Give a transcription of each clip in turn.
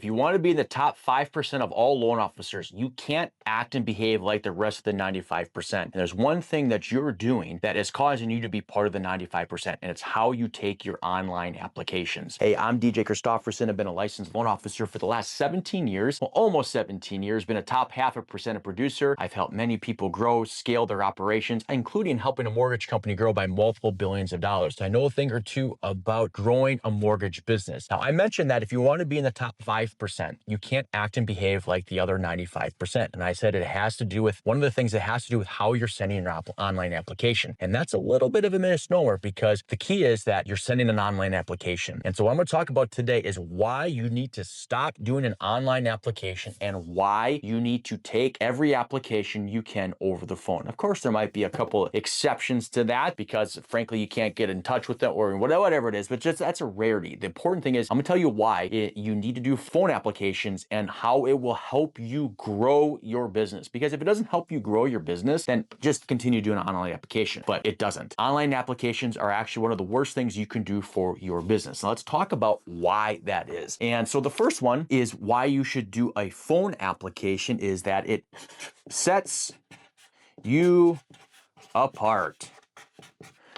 If you want to be in the top 5% of all loan officers, you can't act and behave like the rest of the 95%. And there's one thing that you're doing that is causing you to be part of the 95%, and it's how you take your online applications. Hey, I'm DJ Christofferson. I've been a licensed loan officer for the last 17 years, well, almost 17 years, been a top 0.5% producer. I've helped many people grow, scale their operations, including helping a mortgage company grow by multiple billions of dollars. So I know a thing or two about growing a mortgage business. Now, I mentioned that if you want to be in the top 5%, you can't act and behave like the other 95%. And I said it has to do with, one of the things that has to do with how you're sending your online application. And that's a little bit of a misnomer, because the key is that you're sending an online application. And so what I'm going to talk about today is why you need to stop doing an online application and why you need to take every application you can over the phone. Of course, there might be a couple exceptions to that because frankly, you can't get in touch with them or whatever it is, but just that's a rarity. The important thing is I'm going to tell you why you need to do phone applications and how it will help you grow your business. Because if it doesn't help you grow your business, then just continue doing an online application, but it doesn't. Online applications are actually one of the worst things you can do for your business. Now let's talk about why that is. And so the first one is why you should do a phone application is that it sets you apart.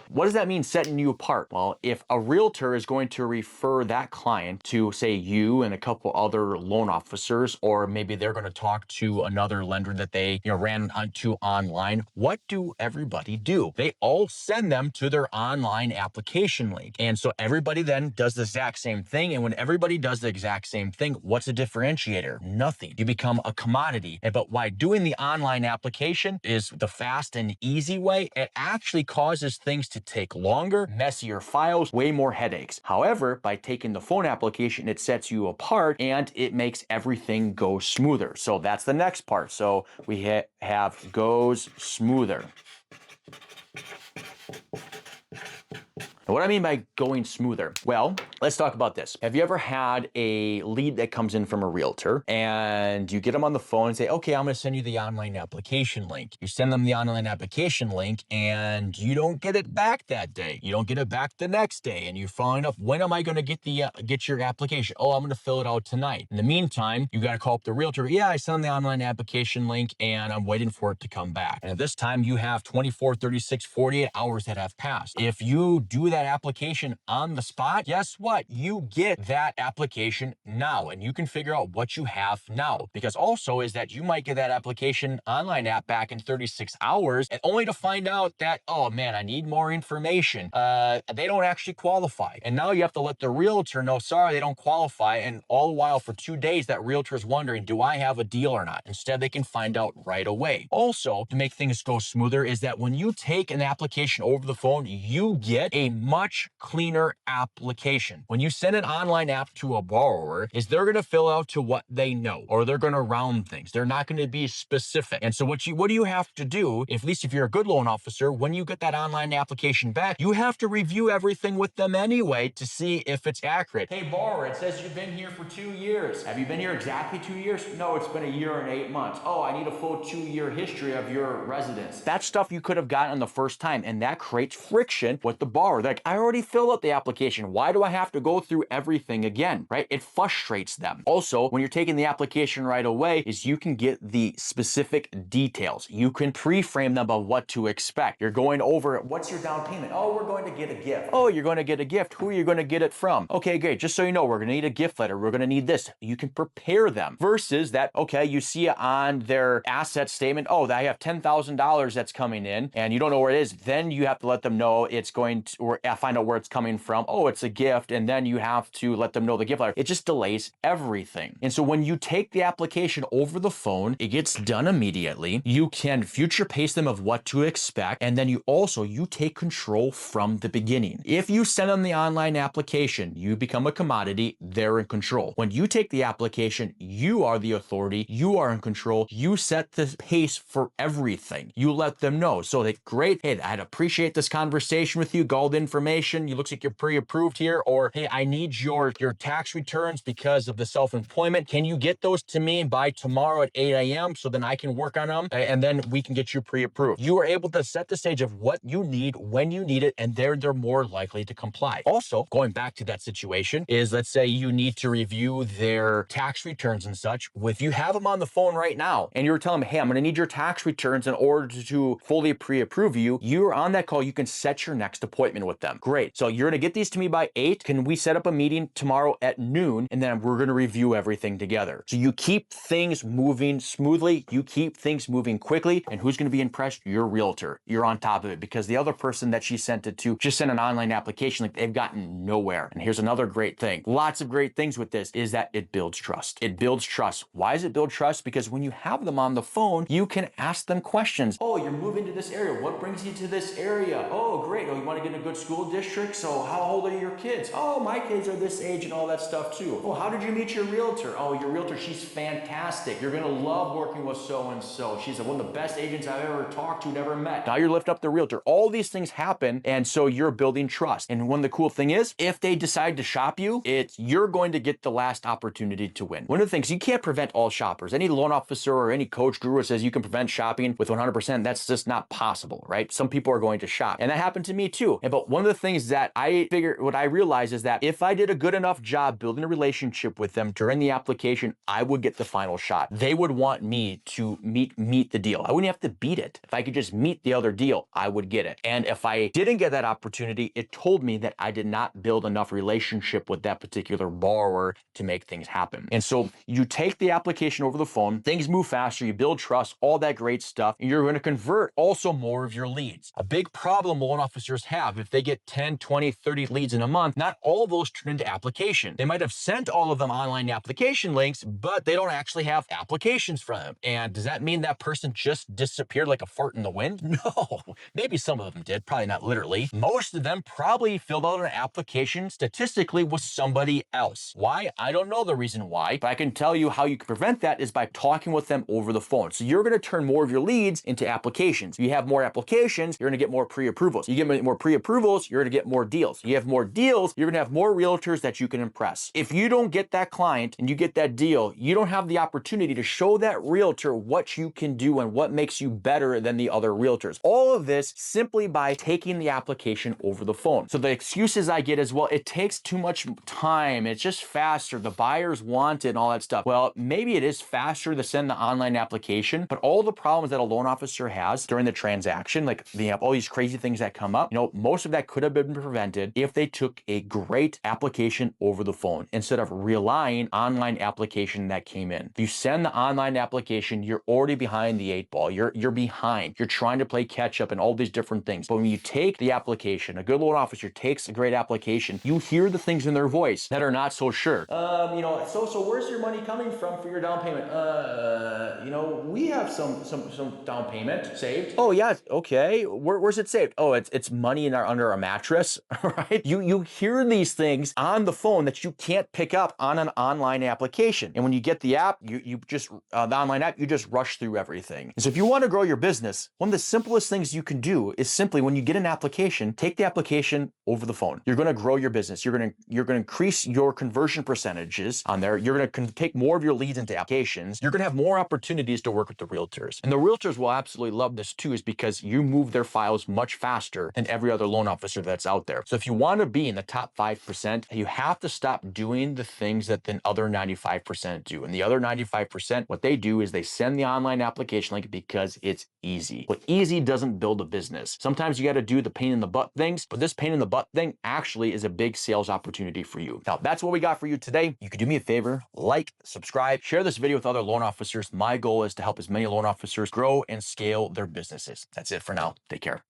What does that mean, setting you apart? Well, if a realtor is going to refer that client to, say, you and a couple other loan officers, or maybe they're going to talk to another lender that they ran onto online, what do everybody do? They all send them to their online application link. And so everybody then does the exact same thing. And when everybody does the exact same thing, what's a differentiator? Nothing. You become a commodity. But why doing the online application is the fast and easy way, it actually causes things to take longer, messier files, way more headaches. However, by taking the phone application, it sets you apart and it makes everything go smoother. So that's the next part. So we have goes smoother. And what I mean by going smoother, well, let's talk about this. Have you ever had a lead that comes in from a realtor and you get them on the phone and say, okay, I'm going to send you the online application link. You send them the online application link and you don't get it back that day. You don't get it back the next day. And you're following up, when am I going to get your application? Oh, I'm going to fill it out tonight. In the meantime, you got to call up the realtor. Yeah, I sent them the online application link and I'm waiting for it to come back. And at this time you have 24, 36, 48 hours that have passed. If you do that application on the spot, guess what? You get that application now and you can figure out what you have now. Because also is that you might get that application online app back in 36 hours and only to find out that, oh man, I need more information. They don't actually qualify. And now you have to let the realtor know, sorry, they don't qualify. And all the while for 2 days, that realtor is wondering, do I have a deal or not? Instead, they can find out right away. Also, to make things go smoother is that when you take an application over the phone, you get a much cleaner application. When you send an online app to a borrower, is they're going to fill out to what they know, or they're going to round things. They're not going to be specific. And so what do you have to do, at least if you're a good loan officer, when you get that online application back, you have to review everything with them anyway to see if it's accurate. Hey, borrower, it says you've been here for 2 years. Have you been here exactly 2 years? No, it's been 1 year and 8 months. Oh, I need a full 2-year history of your residence. That's stuff you could have gotten the first time, and that creates friction with the borrower. Like, I already filled out the application. Why do I have to go through everything again, right? It frustrates them. Also, when you're taking the application right away, is you can get the specific details. You can pre-frame them of what to expect. You're going over, what's your down payment? Oh, we're going to get a gift. Oh, you're going to get a gift. Who are you going to get it from? Okay, great. Just so you know, we're going to need a gift letter. We're going to need this. You can prepare them versus that, okay, you see it on their asset statement. Oh, I have $10,000 that's coming in and you don't know where it is. Then you have to let them know it's going to, or find out where it's coming from. Oh, it's a gift. And then you have to let them know the gift letter. It just delays everything. And so when you take the application over the phone, it gets done immediately. You can future pace them of what to expect. And then you take control from the beginning. If you send them the online application, you become a commodity. They're in control. When you take the application, you are the authority. You are in control. You set the pace for everything. You let them know. So that, great. Hey, I'd appreciate this conversation with you. Called in information. You looks like you're pre-approved here, or hey, I need your tax returns because of the self-employment. Can you get those to me by tomorrow at 8 a.m. so then I can work on them and then we can get you pre-approved? You are able to set the stage of what you need, when you need it, and they're more likely to comply. Also, going back to that situation is, let's say you need to review their tax returns and such. If you have them on the phone right now and you're telling them, hey, I'm going to need your tax returns in order to fully pre-approve you, you're on that call. You can set your next appointment with them. Great. So you're going to get these to me by 8. Can we set up a meeting tomorrow at noon? And then we're going to review everything together. So you keep things moving smoothly. You keep things moving quickly. And who's going to be impressed? Your realtor. You're on top of it, because the other person that she sent it to just sent an online application. Like, they've gotten nowhere. And here's another great thing. Lots of great things with this is that it builds trust. It builds trust. Why does it build trust? Because when you have them on the phone, you can ask them questions. Oh, you're moving to this area. What brings you to this area? Oh, great. Oh, you want to get in a good school district? So how old are your kids? Oh, my kids are this age and all that stuff too. Oh, how did you meet your realtor? Oh, your realtor, she's fantastic. You're going to love working with so-and-so. She's one of the best agents I've ever talked to, never met. Now you're lifting up the realtor. All these things happen, and so you're building trust. And one of the cool thing is, if they decide to shop you, you're going to get the last opportunity to win. One of the things, you can't prevent all shoppers. Any loan officer or any coach guru says you can prevent shopping with 100%, that's just not possible, right? Some people are going to shop. And that happened to me too. But one of the things that what I realized is that if I did a good enough job building a relationship with them during the application, I would get the final shot. They would want me to meet the deal. I wouldn't have to beat it. If I could just meet the other deal, I would get it. And if I didn't get that opportunity, it told me that I did not build enough relationship with that particular borrower to make things happen. And so you take the application over the phone, things move faster, you build trust, all that great stuff, and you're going to convert also more of your leads. A big problem loan officers have, if they get 10, 20, 30 leads in a month, not all of those turn into application. They might have sent all of them online application links, but they don't actually have applications from them. And does that mean that person just disappeared like a fart in the wind? No, maybe some of them did, probably not literally. Most of them probably filled out an application statistically with somebody else. Why? I don't know the reason why, but I can tell you how you can prevent that is by talking with them over the phone. So you're going to turn more of your leads into applications. If you have more applications, you're going to get more pre-approvals. You get more pre-approvals, you're going to get more deals. You have more deals, you're going to have more realtors that you can impress. If you don't get that client and you get that deal, you don't have the opportunity to show that realtor what you can do and what makes you better than the other realtors. All of this simply by taking the application over the phone. So the excuses I get is, well, it takes too much time. It's just faster. The buyers want it and all that stuff. Well, maybe it is faster to send the online application, but all the problems that a loan officer has during the transaction, like they have all these crazy things that come up, most of that could have been prevented if they took a great application over the phone instead of relying on online application that came in. If you send the online application, you're already behind the 8 ball. You're behind. You're trying to play catch up and all these different things. But when you take the application, a good loan officer takes a great application, you hear the things in their voice that are not so sure. So where's your money coming from for your down payment? We have some down payment saved. Oh yeah, okay. Where's it saved? Oh, it's money under a mattress, right? You hear these things on the phone that you can't pick up on an online application. And when you get the app, you just the online app, you just rush through everything. And so if you want to grow your business, one of the simplest things you can do is simply, when you get an application, take the application over the phone. You're going to grow your business. You're going to increase your conversion percentages on there. You're going to take more of your leads into applications. You're going to have more opportunities to work with the realtors. And the realtors will absolutely love this too, is because you move their files much faster than every other loan officer that's out there. So if you want to be in the top 5%, you have to stop doing the things that the other 95% do. And the other 95%, what they do is they send the online application link because it's easy. But easy doesn't build a business. Sometimes you got to do the pain in the butt things, but this pain in the butt thing actually is a big sales opportunity for you. Now, that's what we got for you today. You could do me a favor, like, subscribe, share this video with other loan officers. My goal is to help as many loan officers grow and scale their businesses. That's it for now. Take care.